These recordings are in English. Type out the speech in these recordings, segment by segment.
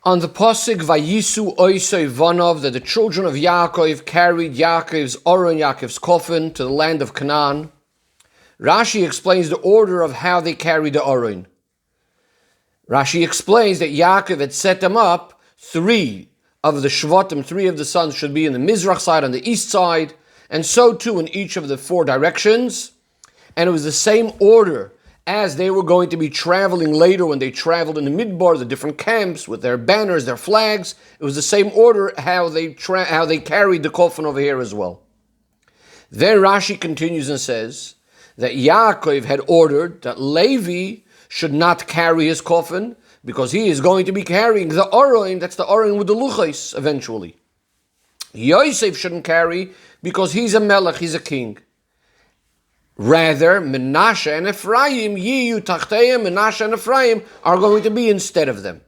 On the pasuk Vayisu Oisei Vanov, that the children of Yaakov carried Yaakov's Oron, Yaakov's coffin, to the land of Canaan, Rashi explains the order of how they carried the Oron. Rashi explains that Yaakov had set them up. 3 of the Shvatim, 3 of the sons should be in the Mizrach side, on the east side, and so too in each of the 4 directions. And it was the same order as they were going to be traveling later when they traveled in the Midbar, the different camps with their banners, their flags. It was the same order how they carried the coffin over here as well. Then Rashi continues and says that Yaakov had ordered that Levi should not carry his coffin because he is going to be carrying the Oron, that's the Oron with the Luchos eventually. Yosef shouldn't carry because he's a melech, he's a king. Rather, Menashe and Ephraim, Yiyu Tachteim, Menashe and Ephraim are going to be instead of them.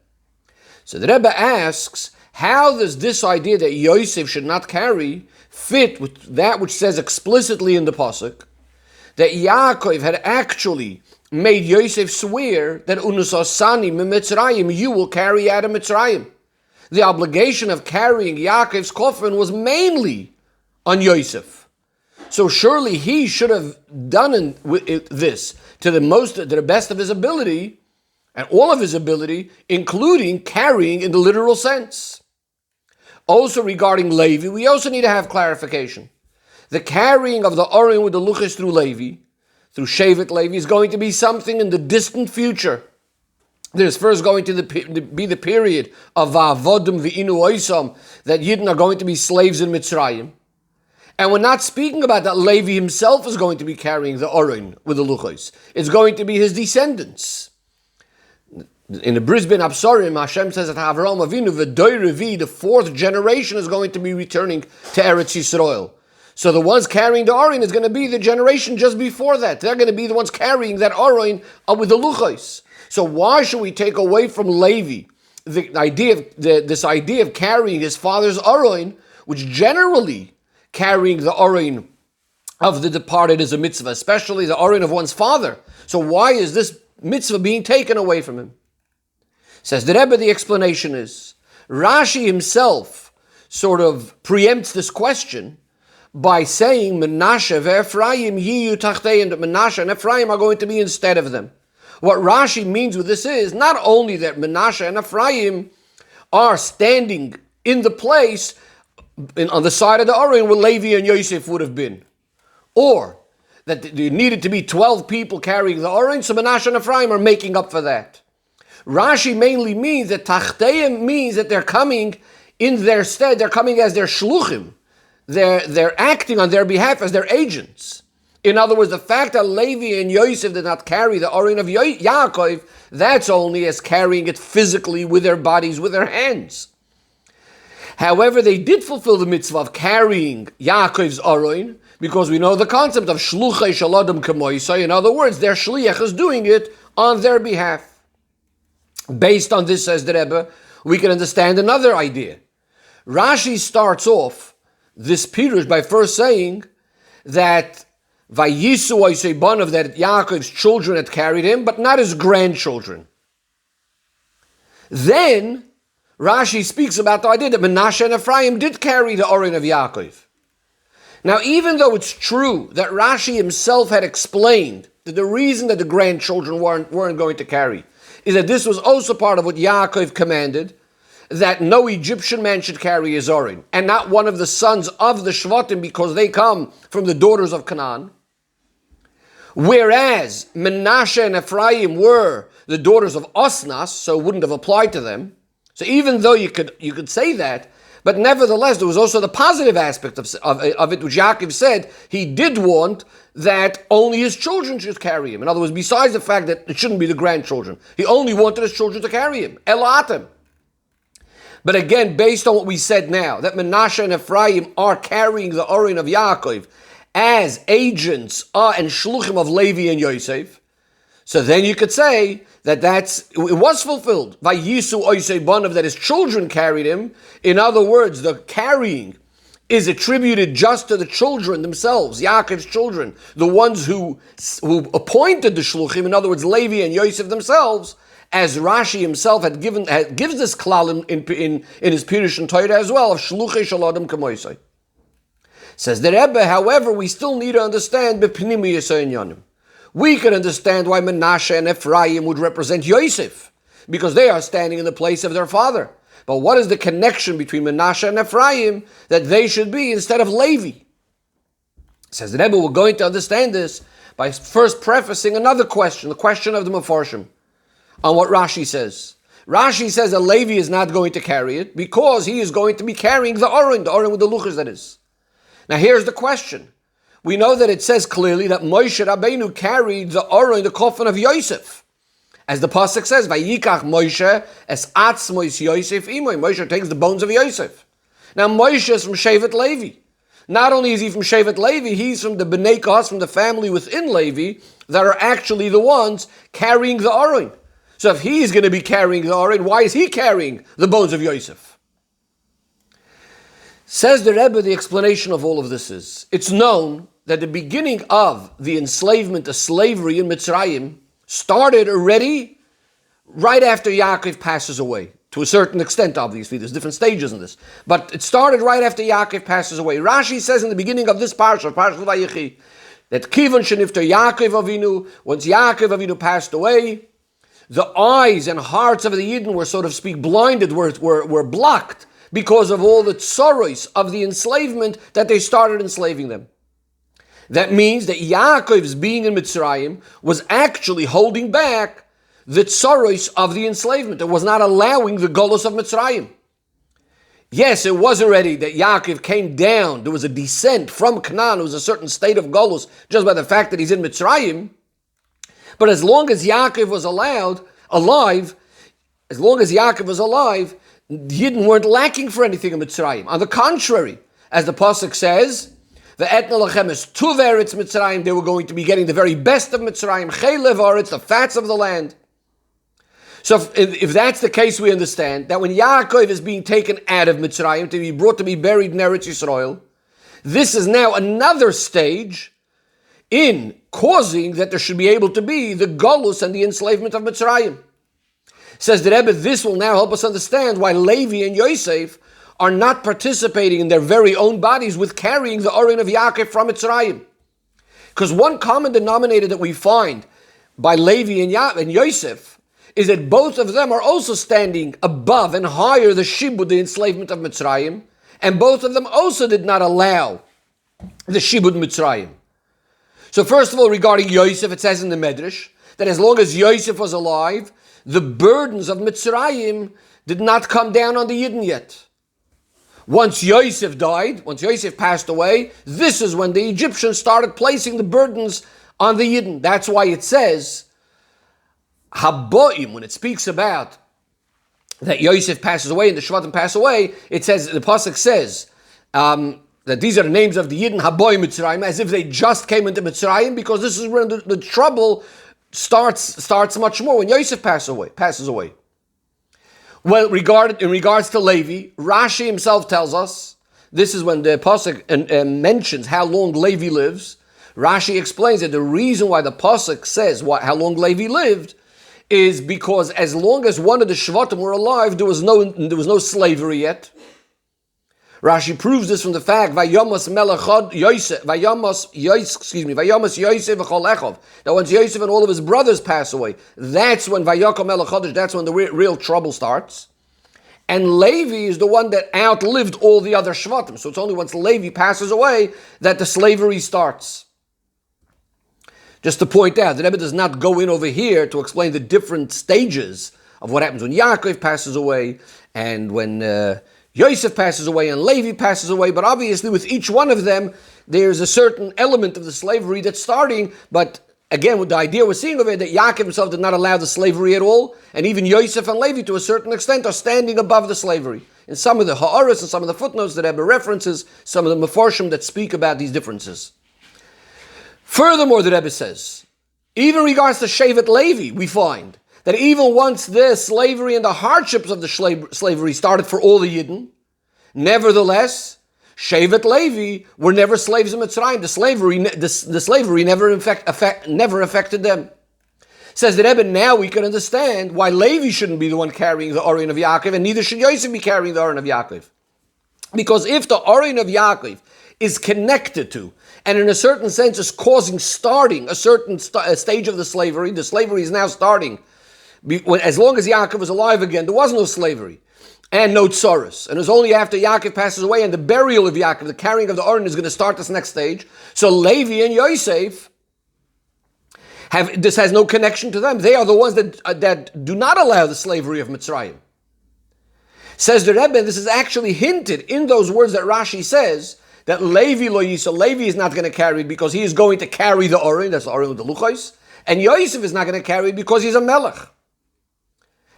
So the Rebbe asks, how does this idea that Yosef should not carry fit with that which says explicitly in the pasuk that Yaakov had actually made Yosef swear that Unusasani Mitzrayim, you will carry out of Mitzrayim. The obligation of carrying Yaakov's coffin was mainly on Yosef. So surely he should have done this to the best of his ability, and all of his ability, including carrying in the literal sense. Also regarding Levi, we also need to have clarification. The carrying of the Oron with the Luchos through Levi, through Shevet Levi, is going to be something in the distant future. There's first going to be the period of Va'avodim v'inu oisam, that Yidden are going to be slaves in Mitzrayim. And we're not speaking about that Levi himself is going to be carrying the Oron with the Luchos. It's going to be his descendants. In the Brisbane Absorim, Hashem says that Avraham Avinu, v'doi revi, the 4th generation, is going to be returning to Eretz Yisrael. So the ones carrying the Oron is going to be the generation just before that. They're going to be the ones carrying that Oron with the Luchos. So why should we take away from Levi this idea of carrying his father's Oron, which generally carrying the Oron of the departed is a mitzvah, especially the Oron of one's father. So why is this mitzvah being taken away from him? Says the Rebbe, the explanation is, Rashi himself sort of preempts this question by saying, Menashe ve'Ephraim yiyu tachteim, that Menashe and Ephraim are going to be instead of them. What Rashi means with this is not only that Menashe and Ephraim are standing in the place on the side of the Oron where Levi and Yosef would have been, or that there needed to be 12 people carrying the Oron, so Menashe and Ephraim are making up for that. Rashi mainly means that Tachteim means that they're coming in their stead, they're coming as their shluchim, they're acting on their behalf as their agents. In other words, the fact that Levi and Yosef did not carry the Oron of Yaakov, that's only as carrying it physically with their bodies, with their hands. However, they did fulfill the mitzvah of carrying Yaakov's Oron, because we know the concept of shluchei shaladam kamoisai. In other words, their shliach is doing it on their behalf. Based on this, says the Rebbe, we can understand another idea. Rashi starts off this pirush by first saying that Vayisu oisei banav, that Yaakov's children had carried him, but not his grandchildren. Then Rashi speaks about the idea that Menashe and Ephraim did carry the Oron of Yaakov. Now, even though it's true that Rashi himself had explained that the reason that the grandchildren weren't going to carry is that this was also part of what Yaakov commanded, that no Egyptian man should carry his Oron, and not one of the sons of the Shvatim, because they come from the daughters of Canaan. Whereas Menashe and Ephraim were the daughters of Osnas, so it wouldn't have applied to them. So even though you could say that, but nevertheless there was also the positive aspect of it, which Yaakov said he did want that only his children should carry him. In other words, besides the fact that it shouldn't be the grandchildren, he only wanted his children to carry him. Elatim. But again, based on what we said now, that Menashe and Ephraim are carrying the Oron of Yaakov as agents and shluchim of Levi and Yosef, so then you could say that it was fulfilled. Vayisu oisei banav, that his children carried him. In other words, the carrying is attributed just to the children themselves, Yaakov's children, the ones who appointed the shluchim, in other words, Levi and Yosef themselves, as Rashi himself gives this klal in his Pirush and Torah as well, of Shluchei Shel Adam Kamoisai. Says the Rebbe, however, we still need to understand B'Pnimi Yisai Inyanim. We can understand why Menashe and Ephraim would represent Yosef, because they are standing in the place of their father. But what is the connection between Menashe and Ephraim that they should be instead of Levi? Says the Rebbe, we're going to understand this by first prefacing another question, the question of the Mefarshim, on what Rashi says. Rashi says that Levi is not going to carry it because he is going to be carrying the Oren with the Luchas, that is. Now here's the question. We know that it says clearly that Moshe Rabbeinu carried the Oren, the coffin of Yosef. As the pasuk says, Vayikach Moshe es atzmois Yosef imoy. Moshe takes the bones of Yosef. Now Moshe is from Shevet Levi. Not only is he from Shevet Levi, he's from the Bnei Kohas, from the family within Levi, that are actually the ones carrying the Oren. So if he's going to be carrying the Oren, why is he carrying the bones of Yosef? Says the Rebbe, the explanation of all of this is, it's known that the beginning of the enslavement, the slavery in Mitzrayim, started already right after Yaakov passes away. To a certain extent, obviously, there's different stages in this. But it started right after Yaakov passes away. Rashi says in the beginning of this parsha, Parsha Vayechi, that Kivon Shenifter Yaakov Avinu, once Yaakov Avinu passed away, the eyes and hearts of the Yidden were, so to speak, blinded, were blocked because of all the tsaros of the enslavement that they started enslaving them. That means that Yaakov's being in Mitzrayim was actually holding back the tsaros of the enslavement. It was not allowing the golus of Mitzrayim. Yes, it was already that Yaakov came down. There was a descent from Canaan. There was a certain state of golus just by the fact that he's in Mitzrayim. But as long as Yaakov was alive, the Yidden weren't lacking for anything in Mitzrayim. On the contrary, as the pasuk says, the etna lachem is tuv eretz Mitzrayim, they were going to be getting the very best of Mitzrayim, chelev aretz, the fats of the land. So if that's the case, we understand that when Yaakov is being taken out of Mitzrayim to be brought to be buried in Eretz Yisrael, this is now another stage in causing that there should be able to be the golus and the enslavement of Mitzrayim. Says the Rebbe, this will now help us understand why Levi and Yosef are not participating in their very own bodies with carrying the Oren of Yaakov from Mitzrayim. Because one common denominator that we find by Levi and Yosef is that both of them are also standing above and higher the shibud, the enslavement of Mitzrayim, and both of them also did not allow the shibud Mitzrayim. So first of all, regarding Yosef, it says in the Medrash that as long as Yosef was alive, the burdens of Mitzrayim did not come down on the Yidden yet. Once Yosef died, once Yosef passed away, this is when the Egyptians started placing the burdens on the Yidden. That's why it says, Haboim, when it speaks about that Yosef passes away and the Shvatim pass away, it says, the pasuk says that these are the names of the Yidden, Haboim Mitzrayim, as if they just came into Mitzrayim, because this is when the trouble starts much more, when Yosef passes away. Well, in regards to Levi, Rashi himself tells us, this is when the pasuk mentions how long Levi lives. Rashi explains that the reason why the pasuk says how long Levi lived is because as long as one of the Shvatim were alive, there was no slavery yet. Rashi proves this from the fact Vayamas Yosef v'chol echov. That once Yosef and all of his brothers pass away, that's when Vayakom Melech Chodesh, that's when the real trouble starts. And Levi is the one that outlived all the other Shvatim. So it's only once Levi passes away that the slavery starts. Just to point out, the Rebbe does not go in over here to explain the different stages of what happens when Yaakov passes away and when Yosef passes away and Levi passes away, but obviously with each one of them, there's a certain element of the slavery that's starting, but again, with the idea we're seeing over here, that Yaakov himself did not allow the slavery at all, and even Yosef and Levi, to a certain extent, are standing above the slavery. In some of the ha'aras and some of the footnotes that have references, some of the mefarshim that speak about these differences. Furthermore, the Rebbe says, even in regards to Shevet Levi, we find that even once the slavery and the hardships of the slavery started for all the Yidden, nevertheless, Shevet Levi were never slaves in Mitzrayim. The slavery never affected them. Says the Rebbe, now we can understand why Levi shouldn't be the one carrying the Orin of Yaakov, and neither should Yosef be carrying the Orin of Yaakov. Because if the Orin of Yaakov is connected to, and in a certain sense is starting a certain stage of the slavery is now starting. As long as Yaakov was alive again, there was no slavery and no tsaros. And it was only after Yaakov passes away and the burial of Yaakov, the carrying of the Orin, is going to start this next stage. So Levi and Yosef this has no connection to them. They are the ones that do not allow the slavery of Mitzrayim. Says the Rebbe, this is actually hinted in those words that Rashi says, that Levi lo yisa, Levi is not going to carry it because he is going to carry the Orin, that's the Orin of the Luchos, and Yosef is not going to carry it because he's a Melech.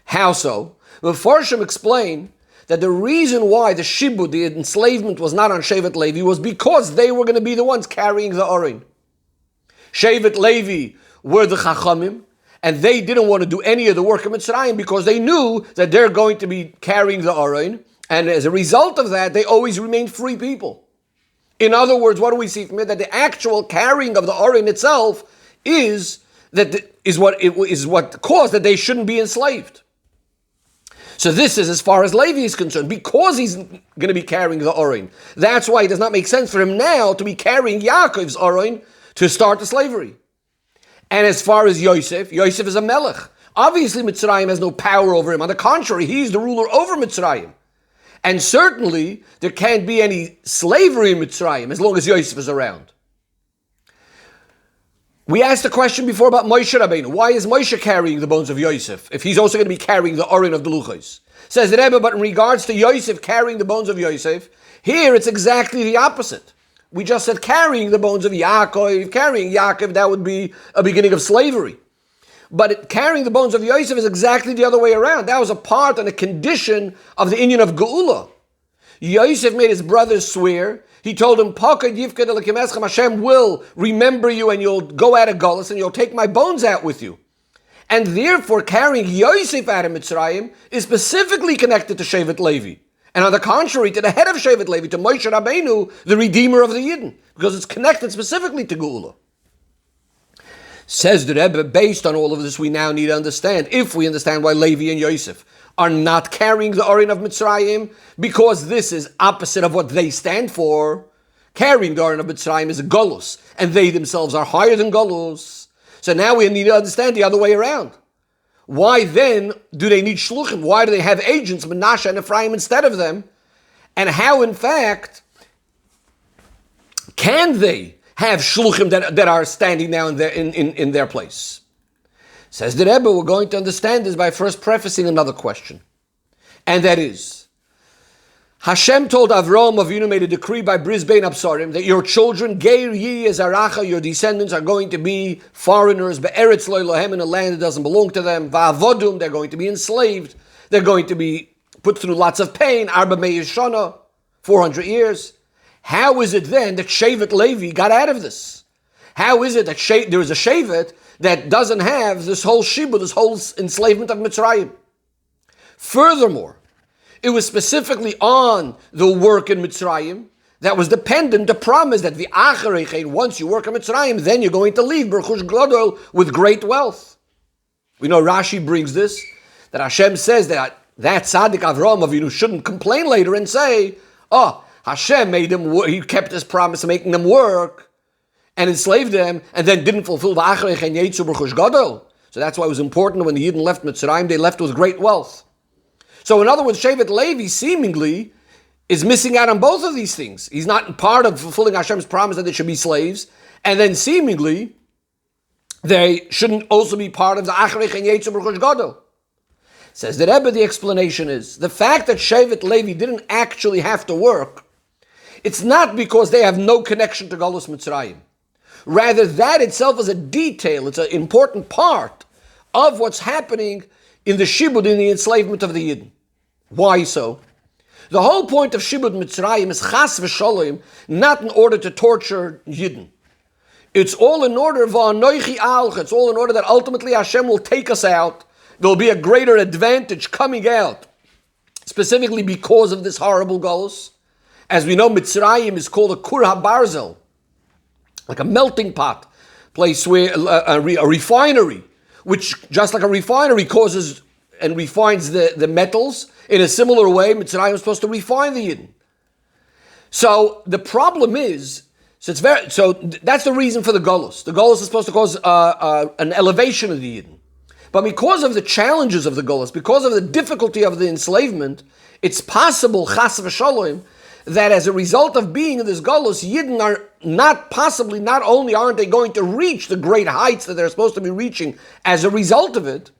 How so? The Farshim explain that the reason why the Shibud, the enslavement, was not on Shevet Levi was because they were going to be the ones carrying the Orin. Shevet Levi were the Chachamim, and they didn't want to do any of the work of Mitzrayim because they knew that they're going to be carrying the Orin, and as a result of that, they always remained free people. In other words, what do we see from it? That the actual carrying of the Orin itself is what caused that they shouldn't be enslaved. So this is as far as Levi is concerned, because he's going to be carrying the Orin. That's why it does not make sense for him now to be carrying Yaakov's Orin to start the slavery. And as far as Yosef is a Melech. Obviously Mitzrayim has no power over him. On the contrary, he's the ruler over Mitzrayim. And certainly there can't be any slavery in Mitzrayim as long as Yosef is around. We asked a question before about Moshe Rabbeinu. Why is Moshe carrying the bones of Yosef if he's also going to be carrying the Orin of the Luchos? Says the Rebbe, but in regards to Yosef carrying the bones of Yosef, here it's exactly the opposite. We just said carrying the bones of Yaakov, carrying Yaakov, that would be a beginning of slavery. But carrying the bones of Yosef is exactly the other way around. That was a part and a condition of the inyan of Geula. Yosef made his brothers swear. He told them, Hashem will remember you and you'll go out of Golus and you'll take my bones out with you. And therefore carrying Yosef out of Mitzrayim is specifically connected to Shevet Levi. And on the contrary, to the head of Shevet Levi, to Moshe Rabbeinu, the Redeemer of the Yidden, because it's connected specifically to Geula. Says the Rebbe, based on all of this, we now need to understand, if we understand why Levi and Yosef are not carrying the Orin of Mitzrayim, because this is opposite of what they stand for. Carrying the Orin of Mitzrayim is a Golus, and they themselves are higher than Golus. So now we need to understand the other way around. Why then do they need Shluchim? Why do they have agents, Menashe and Ephraim, instead of them? And how, in fact, can they have Shluchim that are standing now in their place? Says the Rebbe, we're going to understand this by first prefacing another question. And that is, Hashem told Avraham Avinu, made a decree by Bris Bein Absarim, that your children, Geir Yi Ezaracha, your descendants, are going to be foreigners, Be'eretz Lo Elohem, in a land that doesn't belong to them, Va'avodum, they're going to be enslaved, they're going to be put through lots of pain, Arba Meir Shana, 400 years. How is it then that Shevet Levi got out of this? How is it that there is a Shevet that doesn't have this whole Shibud, this whole enslavement of Mitzrayim? Furthermore, it was specifically on the work in Mitzrayim that was dependent, the promise that the Acharechein, once you work in Mitzrayim, then you're going to leave Berchush Glodol with great wealth. We know Rashi brings this, that Hashem says that Tzaddik Avraham Avinu shouldn't complain later and say, oh, Hashem made them work, he kept his promise of making them work and enslaved them and then didn't fulfill the Acharechein Yetzu Berchush Glodol. So that's why it was important when the Yidden left Mitzrayim, they left with great wealth. So in other words, Shevet Levi seemingly is missing out on both of these things. He's not part of fulfilling Hashem's promise that they should be slaves, and then seemingly they shouldn't also be part of the Achrech and Yetzu Berchush Gadol. Says the Rebbe, the explanation is, the fact that Shevet Levi didn't actually have to work, it's not because they have no connection to Galus Mitzrayim. Rather, that itself is a detail, it's an important part of what's happening in the Shibud, in the enslavement of the Yidden. Why so? The whole point of Shibud Mitzrayim is Chas v'Sholem, not in order to torture Yidden. It's all in order, it's all in order that ultimately Hashem will take us out. There will be a greater advantage coming out, specifically because of this horrible Golus. As we know, Mitzrayim is called a Kur HaBarzel, like a melting pot, place where a refinery, which just like a refinery causes and refines the metals, in a similar way, Mitzrayim is supposed to refine the Yidden. So the problem is, so that's the reason for the Golus. The Golus is supposed to cause an elevation of the Yidden. But because of the challenges of the Golus, because of the difficulty of the enslavement, it's possible, chas v'shalom, that as a result of being in this Golus, Yidden are not only aren't they going to reach the great heights that they're supposed to be reaching as a result of it,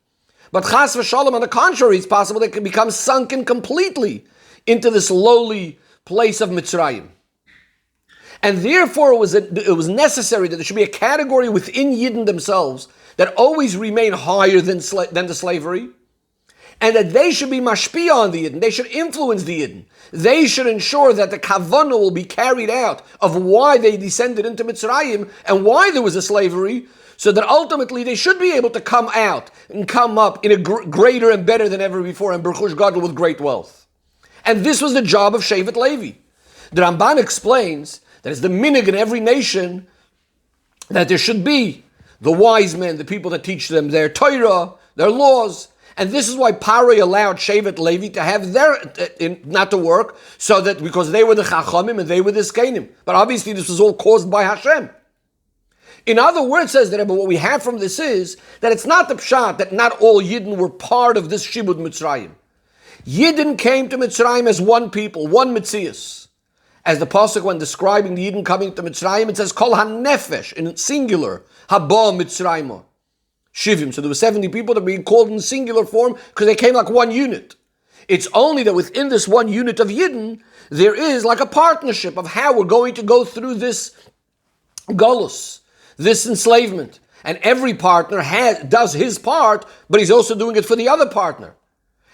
but chas v'shalom, on the contrary, it's possible they can become sunken completely into this lowly place of Mitzrayim. And therefore it was necessary that there should be a category within Yidden themselves that always remain higher than the slavery, and that they should be mashpia on the Yidden. They should influence the Yidden. They should ensure that the kavanah will be carried out of why they descended into Mitzrayim and why there was a slavery, so that ultimately they should be able to come out and come up in a greater and better than ever before, and Baruch Gadol with great wealth. And this was the job of Shevet Levi. The Ramban explains that it's the minig in every nation that there should be the wise men, the people that teach them their Torah, their laws. And this is why Paroi allowed Shevet Levi to have not to work, so that because they were the Chachamim and they were the Skenim. But obviously this was all caused by Hashem. In other words, says the Rebbe, what we have from this is that it's not the pshat that not all Yidden were part of this Shibud Mitzrayim. Yidden came to Mitzrayim as one people, one Mitzias. As the Pasuk, when describing the Yidden coming to Mitzrayim, it says, Kol HaNefesh, in singular, Haba Mitzrayim. Shivim. So there were 70 people that were being called in singular form because they came like one unit. It's only that within this one unit of Yidden, there is like a partnership of how we're going to go through this Golus, this enslavement. And every partner does his part, but he's also doing it for the other partner.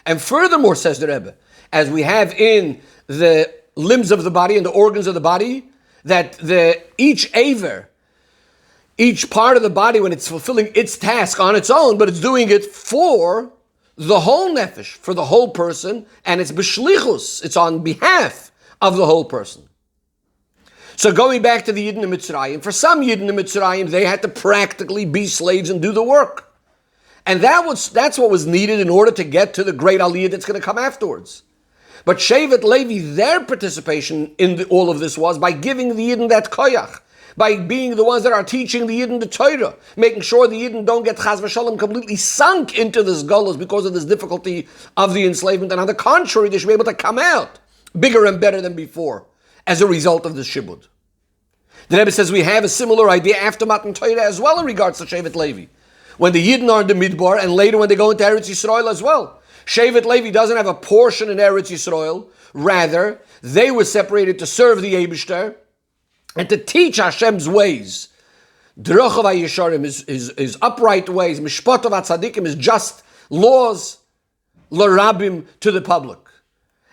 And furthermore, says the Rebbe, as we have in the limbs of the body and the organs of the body, that each aver, each part of the body, when it's fulfilling its task on its own, but it's doing it for the whole nefesh, for the whole person, and it's b'shlichus, it's on behalf of the whole person. So going back to the Yidden in Mitzrayim, for some Yidden in Mitzrayim, they had to practically be slaves and do the work. And that's what was needed in order to get to the great aliyah that's going to come afterwards. But Shevet Levi, their participation in all of this was by giving the Yidden that koyach, by being the ones that are teaching the Yidden the Torah, making sure the Yidden don't get chas v'shalom completely sunk into this gullus because of this difficulty of the enslavement. And on the contrary, they should be able to come out bigger and better than before as a result of this shibud. The Rebbe says we have a similar idea after Matan Torah as well in regards to Shevet Levi. When the Yidden are in the Midbar, and later when they go into Eretz Yisrael as well. Shevet Levi doesn't have a portion in Eretz Yisrael. Rather, they were separated to serve the Eibishter and to teach Hashem's ways. D'rochav HaYesharim is upright ways. Mishpatav HaTzadikim is just laws, l'rabim, to the public.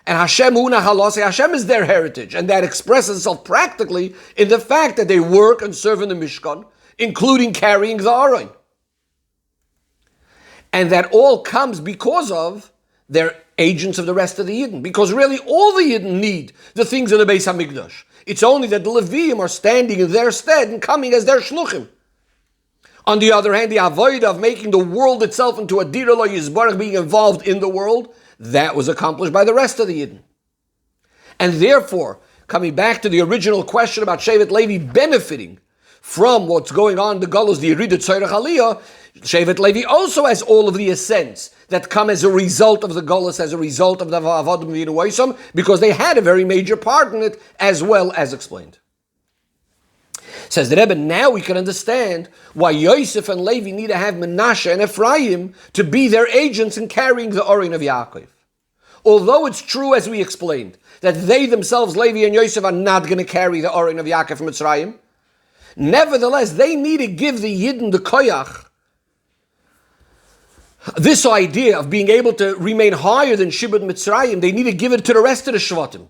And Hashem Hashem is their heritage, and that expresses itself practically in the fact that they work and serve in the Mishkan, including carrying the Aron. And that all comes because of their agents of the rest of the Yidden. Because really all the Yidden need the things of the Beis HaMikdash. It's only that the Leviim are standing in their stead and coming as their shluchim. On the other hand, the avodah of making the world itself into a Dira Lo Yizbarach, being involved in the world, that was accomplished by the rest of the Yidden. And therefore, coming back to the original question about Shevet Levi benefiting from what's going on in the Galus, the Yerida Tzorech Aliyah, Shevet Levi also has all of the ascents that come as a result of the Galus, as a result of the Avodim V'Yinuosam, because they had a very major part in it, as well as explained. Says the Rebbe, now we can understand why Yosef and Levi need to have Menashe and Ephraim to be their agents in carrying the Orin of Yaakov. Although it's true, as we explained, that they themselves, Levi and Yosef, are not going to carry the Orin of Yaakov from Mitzrayim, nevertheless, they need to give the Yidden the koyach, this idea of being able to remain higher than Shibud Mitzrayim. They need to give it to the rest of the Shvatim.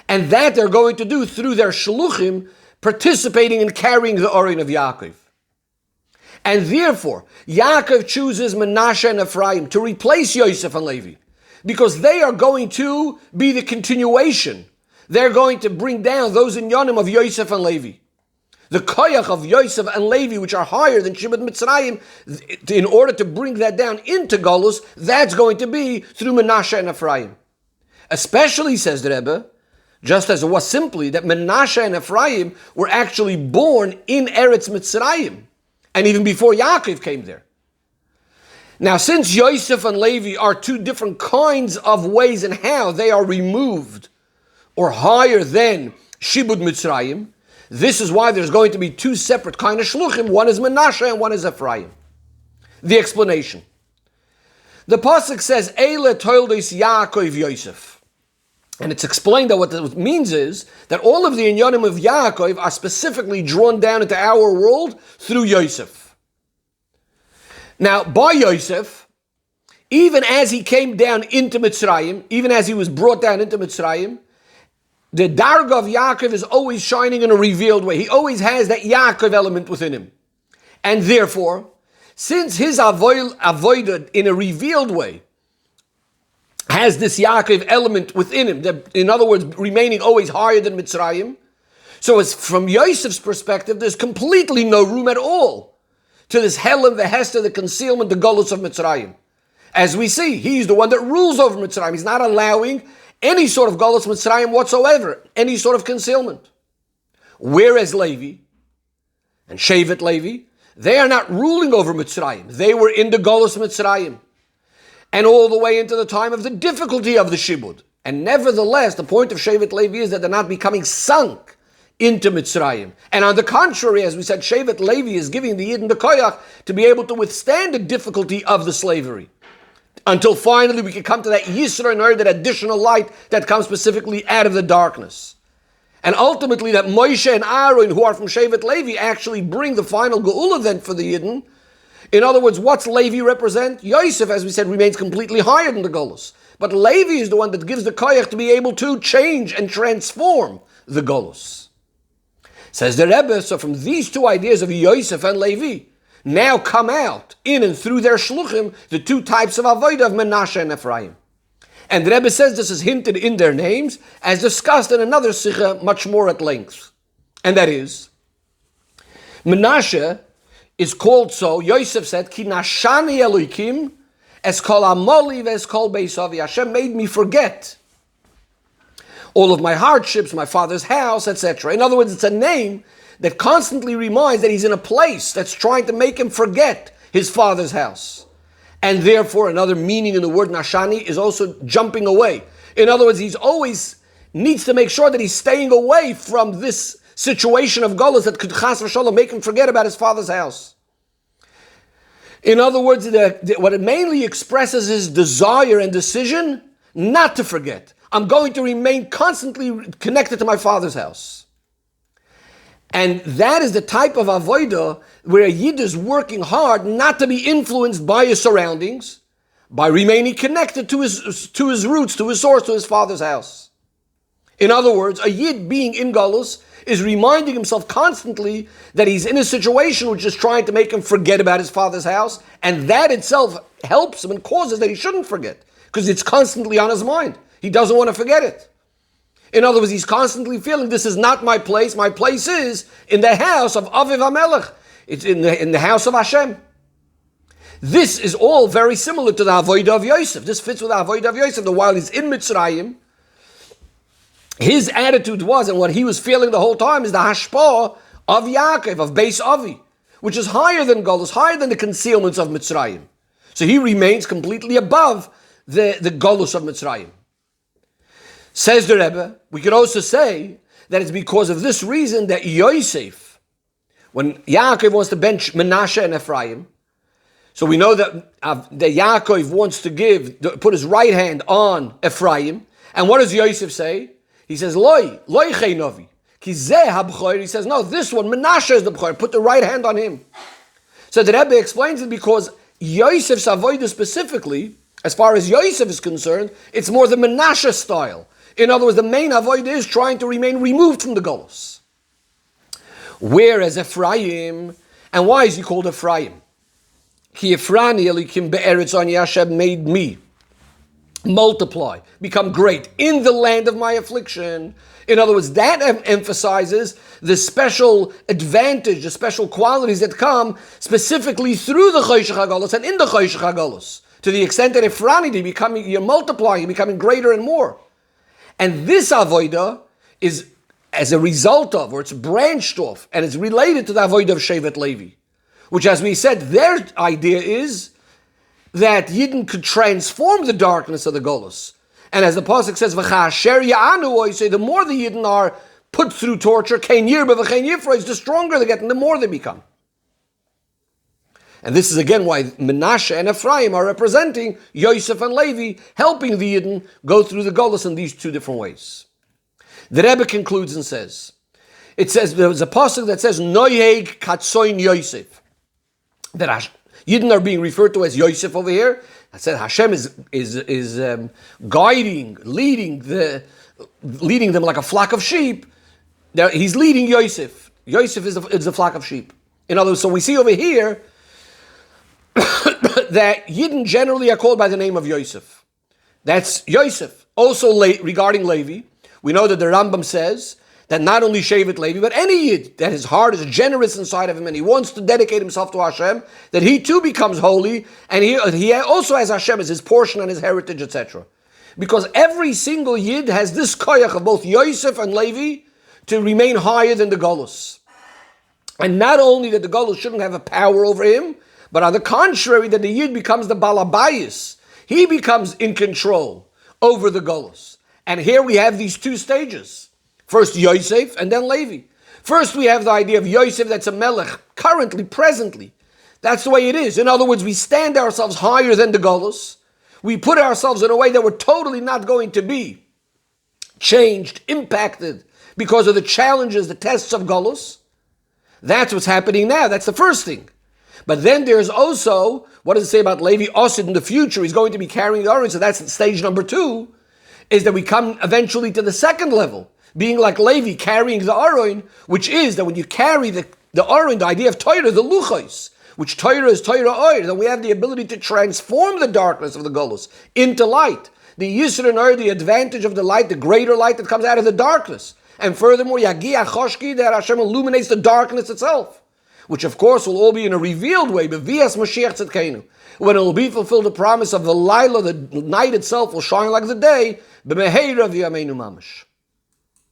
And that they're going to do through their Shluchim, participating in carrying the Orin of Yaakov. And therefore, Yaakov chooses Menashe and Ephraim to replace Yosef and Levi, because they are going to be the continuation. They're going to bring down those inyanim of Yosef and Levi. the koyach of Yosef and Levi, which are higher than Shibud Mitzrayim, in order to bring that down into Golus, that's going to be through Menashe and Ephraim. Especially, says the Rebbe, just as it was simply that Menashe and Ephraim were actually born in Eretz Mitzrayim, and even before Yaakov came there. Now, since Yosef and Levi are two different kinds of ways in how they are removed or higher than Shibud Mitzrayim, this is why there's going to be two separate kind of shluchim. One is Menashe and one is Ephraim. The explanation. The pasuk says, Eile toildes Yaakov Yosef. And it's explained that what it means is that all of the inyanim of Yaakov are specifically drawn down into our world through Yosef. Now, by Yosef, even as he came down into Mitzrayim, even as he was brought down into Mitzrayim, the darga of Yaakov is always shining in a revealed way. He always has that Yaakov element within him. And therefore, since his avoided in a revealed way has this Yaakov element within him, that, in other words, remaining always higher than Mitzrayim, so as from Yosef's perspective, there's completely no room at all to this Helam, the Hester, the concealment, the Golus of Mitzrayim. As we see, he's the one that rules over Mitzrayim. He's not allowing any sort of Golus Mitzrayim whatsoever, any sort of concealment. Whereas Levi and Shevet Levi, they are not ruling over Mitzrayim. They were in the Golus Mitzrayim, and all the way into the time of the difficulty of the Shibud. And nevertheless, the point of Shevet Levi is that they're not becoming sunk into Mitzrayim. And on the contrary, as we said, Shevet Levi is giving the Yidden the koyach to be able to withstand the difficulty of the slavery, until finally we can come to that Yisra and that additional light that comes specifically out of the darkness. And ultimately that Moshe and Aaron, who are from Shevet Levi, actually bring the final Geula then for the Yidden. In other words, what's Levi represent? Yosef, as we said, remains completely higher than the Golus. But Levi is the one that gives the koyach to be able to change and transform the Golus. Says the Rebbe, so from these two ideas of Yosef and Levi, now come out, in and through their shluchim, the two types of avodah of Menashe and Ephraim. And the Rebbe says this is hinted in their names, as discussed in another Sicha much more at length. And that is, Menashe is called so, Yosef said, Ki nashani Elokim, es kol amoli ves kol beisavi. Hashem made me forget all of my hardships, my father's house, etc. In other words, it's a name that constantly reminds that he's in a place that's trying to make him forget his father's house. And therefore, another meaning in the word nashani is also jumping away. In other words, he's always needs to make sure that he's staying away from this situation of Golus that could chas v'shalom make him forget about his father's house. In other words, what it mainly expresses is desire and decision not to forget. I'm going to remain constantly connected to my father's house. And that is the type of avodah where a Yid is working hard not to be influenced by his surroundings, by remaining connected to his roots, to his source, to his father's house. In other words, a Yid being in Golus is reminding himself constantly that he's in a situation which is trying to make him forget about his father's house, and that itself helps him and causes that he shouldn't forget, because it's constantly on his mind. He doesn't want to forget it. In other words, he's constantly feeling, this is not my place. My place is in the house of Aviv HaMelech. It's in the house of Hashem. This is all very similar to the avodah of Yosef. This fits with the avodah of Yosef. That while he's in Mitzrayim, his attitude was, and what he was feeling the whole time, is the hashpah of Yaakov, of Beis Avi, which is higher than Golus, higher than the concealments of Mitzrayim. So he remains completely above the Golus of Mitzrayim. Says the Rebbe, we could also say that it's because of this reason that Yosef, when Yaakov wants to bench Menashe and Ephraim, so we know that Yaakov wants to put his right hand on Ephraim, and what does Yosef say? He says, Loi cheinovi, ki zeh habchor. He says, no, this one, Menashe is the bchor, put the right hand on him. So the Rebbe explains it because Yosef's avodah specifically, as far as Yosef is concerned, it's more the Menashe style. In other words, the main avodah is trying to remain removed from the Golus. Whereas Ephraim, and why is he called Ephraim? Ki Ephraim Elikim be'eretz ani Hashem made me. multiply, become great in the land of my affliction. In other words, that emphasizes the special advantage, the special qualities that come specifically through the Choshech HaGolus and in the Choshech HaGolus, to the extent that you're multiplying, you're becoming greater and more. And this avodah is as a result of, or it's branched off, and it's related to the avodah of Shevet Levi, which, as we said, their idea is that Yidden could transform the darkness of the Golus. And as the Pasuk says, the more the Yidden are put through torture, the stronger they get and the more they become. And this is again why Menashe and Ephraim are representing Yosef and Levi, helping the Yidden go through the Golus in these two different ways. The Rebbe concludes and says, there's a pasuk that says, Noyeg Katsoin Yosef. That Yidden are being referred to as Yosef over here. I said Hashem is guiding, leading them like a flock of sheep. He's leading Yosef. Yosef is a flock of sheep. In other words, so we see over here that Yidden generally are called by the name of Yosef. That's Yosef. Also regarding Levi, we know that the Rambam says that not only Shevet Levi, but any Yid that his heart is generous inside of him and he wants to dedicate himself to Hashem, that he too becomes holy, and he also has Hashem as his portion and his heritage, etc. Because every single Yid has this koyach of both Yosef and Levi to remain higher than the Golus. And not only that the Golus shouldn't have a power over him, but on the contrary, that the Yid becomes the Balabayis. He becomes in control over the Golus. And here we have these two stages. First Yosef and then Levi. First we have the idea of Yosef that's a melech, currently, presently. That's the way it is. In other words, we stand ourselves higher than the Golus. We put ourselves in a way that we're totally not going to be changed, impacted, because of the challenges, the tests of Golus. That's what's happening now. That's the first thing. But then there's also, what does it say about Levi Osid in the future? He's going to be carrying the Aron, so that's stage number 2, is that we come eventually to the second level, being like Levi, carrying the Aron, which is that when you carry the Aron, the idea of Torah, the Luchos, which Torah is Torah Oir, then we have the ability to transform the darkness of the Golus into light. The Yisra and Oir, the advantage of the light, the greater light that comes out of the darkness. And furthermore, Yagia Choshki, that Hashem illuminates the darkness itself, which of course will all be in a revealed way, but Vias Mashiach Tzedkenu, when it will be fulfilled the promise of the Laila, the night itself will shine like the day, B'meheira v'yameinu mamash.